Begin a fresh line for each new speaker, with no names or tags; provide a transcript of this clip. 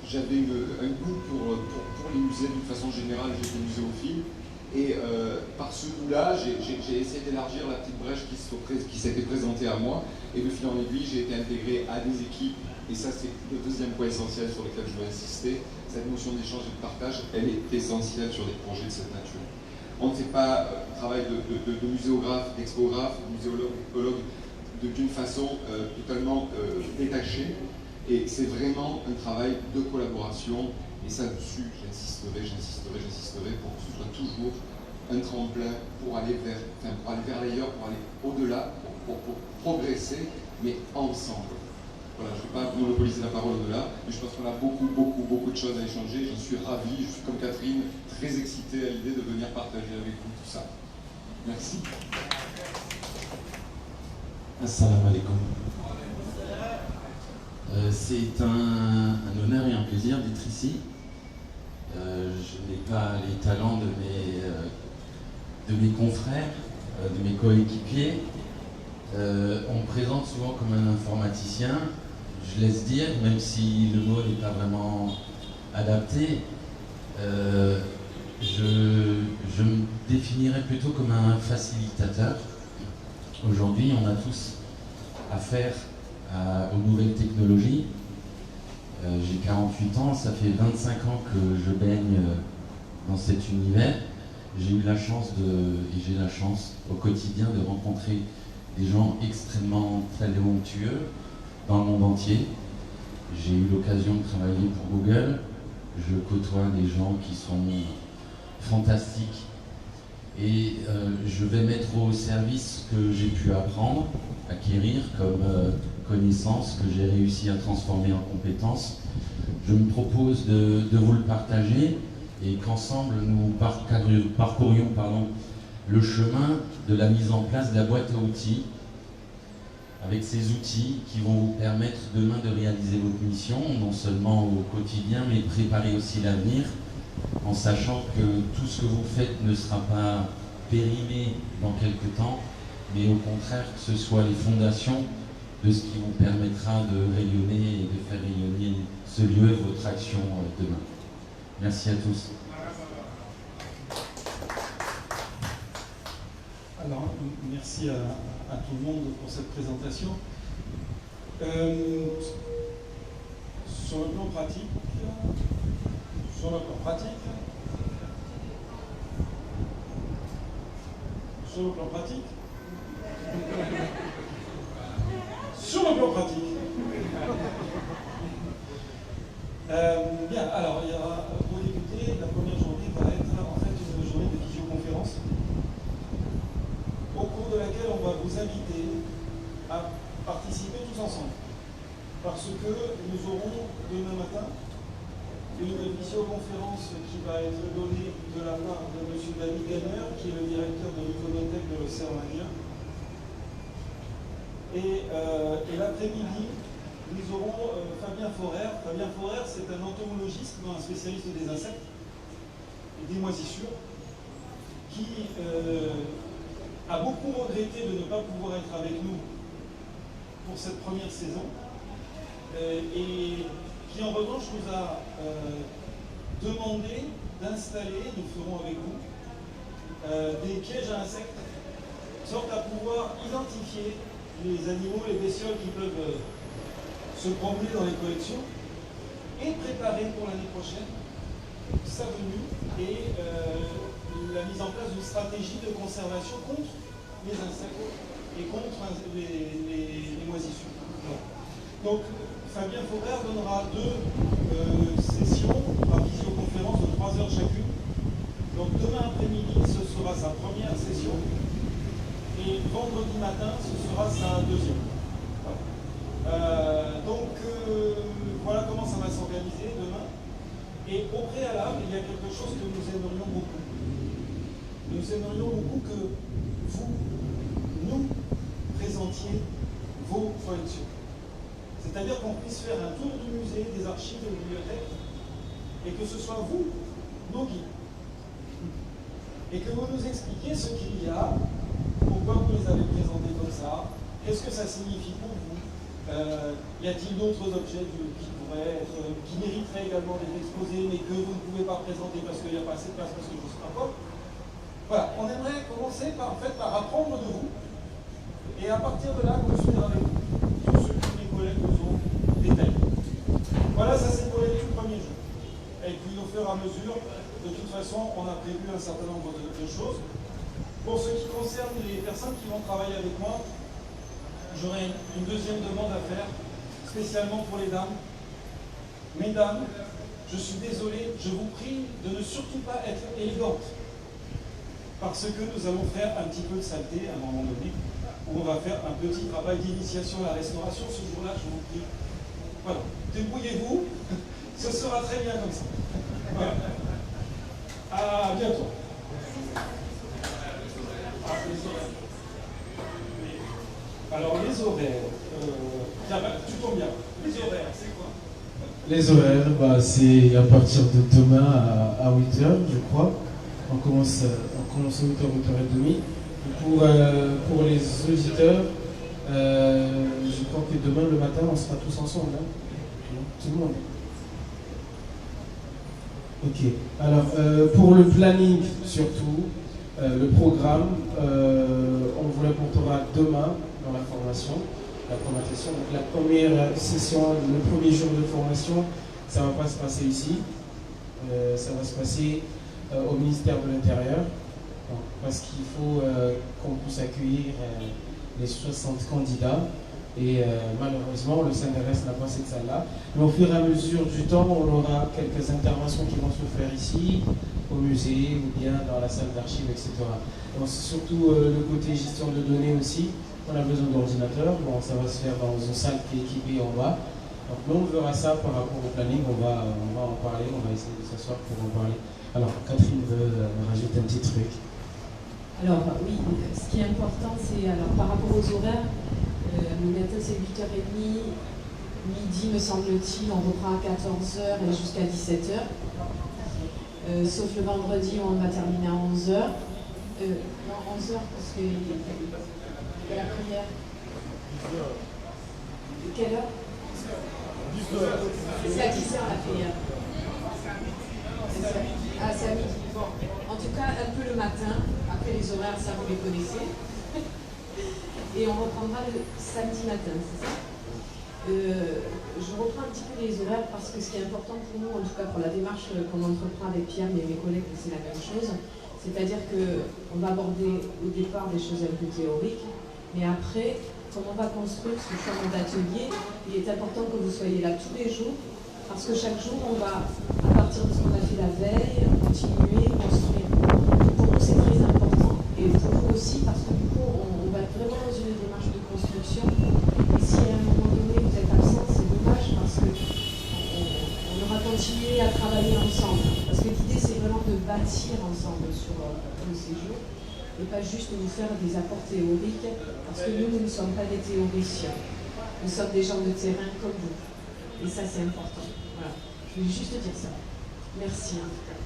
j'avais un goût pour les musées d'une façon générale, j'étais muséophile. Et par ce goût-là, j'ai essayé d'élargir la petite brèche qui s'était présentée à moi. Et de fil en aiguille, j'ai été intégré à des équipes. Et ça, c'est le deuxième point essentiel sur lequel je veux insister. Cette notion d'échange et de partage, elle est essentielle sur des projets de cette nature. On ne fait pas travail de muséographe, d'expographe, de muséologue d'une façon totalement détachée. Et c'est vraiment un travail de collaboration. Et ça, dessus, j'insisterai pour que ce soit toujours un tremplin pour aller vers l'ailleurs, pour aller au-delà, pour progresser, mais ensemble. Voilà, je ne vais pas monopoliser la parole au-delà, mais je pense qu'on a beaucoup de choses à échanger. J'en suis ravi, je suis comme Catherine, très excité à l'idée de venir partager avec vous tout ça. Merci.
Assalamu alaikum. C'est un honneur et un plaisir d'être ici. Je n'ai pas les talents de mes confrères, de mes coéquipiers. On me présente souvent comme un informaticien. Je laisse dire, même si le mot n'est pas vraiment adapté, je me définirais plutôt comme un facilitateur. Aujourd'hui, on a tous affaire aux nouvelles technologies. J'ai 48 ans, ça fait 25 ans que je baigne dans cet univers. J'ai eu la chance et j'ai la chance au quotidien de rencontrer des gens extrêmement talentueux dans le monde entier. J'ai eu l'occasion de travailler pour Google. Je côtoie des gens qui sont fantastiques. Et je vais mettre au service ce que j'ai pu apprendre, acquérir comme connaissances que j'ai réussi à transformer en compétences. Je me propose de vous le partager et qu'ensemble nous parcourions le chemin de la mise en place de la boîte à outils, avec ces outils qui vont vous permettre demain de réaliser votre mission, non seulement au quotidien, mais préparer aussi l'avenir, en sachant que tout ce que vous faites ne sera pas périmé dans quelques temps, mais au contraire que ce soit les fondations de ce qui vous permettra de rayonner et de faire rayonner ce lieu et votre action demain. Merci à tous.
Alors, merci à tout le monde pour cette présentation. Sur le plan pratique, sur le plan pratique, bien, alors il y aura, pour débuter, la première journée va être en fait une journée de visioconférence au cours de laquelle on va vous inviter à participer tous ensemble. Parce que nous aurons demain matin une visioconférence qui va être donnée de la part de M. David Ganner, qui est le directeur de l'Iconothèque de l'Océan Indien. Et l'après-midi, nous aurons Fabien Forer. Fabien Forer, c'est un entomologiste, un spécialiste des insectes et des moisissures, qui a beaucoup regretté de ne pas pouvoir être avec nous pour cette première saison. Et qui en revanche nous a demandé d'installer, nous ferons avec vous, des pièges à insectes, de sorte à pouvoir identifier les animaux, les bestioles qui peuvent se promener dans les collections et préparer pour l'année prochaine sa venue et la mise en place d'une stratégie de conservation contre les insectes et contre les moisissures. Donc, Fabien Faubert donnera deux sessions par visioconférence de 3 heures chacune. Donc demain après-midi, ce sera sa première session. Et vendredi matin, ce sera sa deuxième. Voilà. Voilà comment ça va s'organiser demain. Et au préalable, il y a quelque chose que nous aimerions beaucoup. Nous aimerions beaucoup que vous nous présentiez vos collections. C'est-à-dire qu'on puisse faire un tour du musée, des archives, des bibliothèques, et que ce soit vous, nos guides. Et que vous nous expliquiez ce qu'il y a, pourquoi vous les avez présentés comme ça, qu'est-ce que ça signifie pour vous, Y a-t-il d'autres objets qui mériteraient également d'être exposés, mais que vous ne pouvez pas présenter parce qu'il n'y a pas assez de place, parce que je ne sais pas quoi? Voilà, on aimerait commencer par apprendre de vous, et à partir de là, construire avec vous sur ce que mes collègues vous ont détaillé. Voilà, ça c'est pour les tout premiers jeux. Et puis au fur et à mesure, de toute façon, on a prévu un certain nombre de choses. Pour ce qui concerne les personnes qui vont travailler avec moi, j'aurai une deuxième demande à faire, spécialement pour les dames. Mesdames, je suis désolé, je vous prie de ne surtout pas être élégantes. Parce que nous allons faire un petit peu de saleté à un moment donné, où on va faire un petit travail d'initiation à la restauration. Ce jour-là, je vous prie. Voilà, débrouillez-vous, ce sera très bien comme ça. Voilà. À bientôt. Alors les horaires, tu tombes bien. Les horaires, c'est quoi?
Les horaires, c'est à partir de demain à 8h, je crois. On commence à 8h, 8h30. Pour les auditeurs, je crois que demain le matin, on sera tous ensemble. Hein, tout le monde. Ok. Alors, pour le planning surtout, le programme, on vous l'apportera demain dans la formation. La formation. Donc, la première session, le premier jour de formation, ça ne va pas se passer ici. Ça va se passer au ministère de l'Intérieur. Parce qu'il faut qu'on puisse accueillir les 60 candidats. Et malheureusement, le CNRS n'a pas cette salle-là. Mais au fur et à mesure du temps, on aura quelques interventions qui vont se faire ici, au musée, ou bien dans la salle d'archives, etc. Donc c'est surtout le côté gestion de données aussi. On a besoin d'ordinateurs. Bon, ça va se faire dans une salle qui est équipée en bas. Donc nous, on verra ça par rapport au planning. On va en parler. On va essayer de s'asseoir pour en parler. Alors, Catherine veut rajouter un petit truc.
Alors oui, ce qui est important, c'est par rapport aux horaires, le matin c'est 8h30, midi me semble-t-il, on reprend à 14h et jusqu'à 17h. Sauf le vendredi où on va terminer à 11h. Non, 11h parce qu'il y a la prière. Quelle heure? C'est à 10h la prière. Ah, c'est à midi. Bon, en tout cas, un peu le matin. Après les horaires, ça vous les connaissez. Et on reprendra le samedi matin, c'est ça? Je reprends un petit peu les horaires parce que ce qui est important pour nous, en tout cas pour la démarche qu'on entreprend avec Pierre, mais mes collègues, c'est la même chose. C'est-à-dire qu'on va aborder au départ des choses un peu théoriques, mais après, comme on va construire ce format d'atelier, il est important que vous soyez là tous les jours, parce que chaque jour, on va, à partir de ce qu'on a fait la veille, continuer, construire. Pour nous, c'est très important, et pour vous aussi, parce que du coup, on va être vraiment dans une démarche de construction. Et si à un moment donné, vous êtes absent, c'est dommage, parce qu'on aura continué à travailler ensemble. Parce que l'idée, c'est vraiment de bâtir ensemble sur le séjour, et pas juste nous faire des apports théoriques, parce que nous ne sommes pas des théoriciens. Nous sommes des gens de terrain comme vous. Et ça, c'est important. Voilà. Je voulais juste dire ça. Merci en tout cas.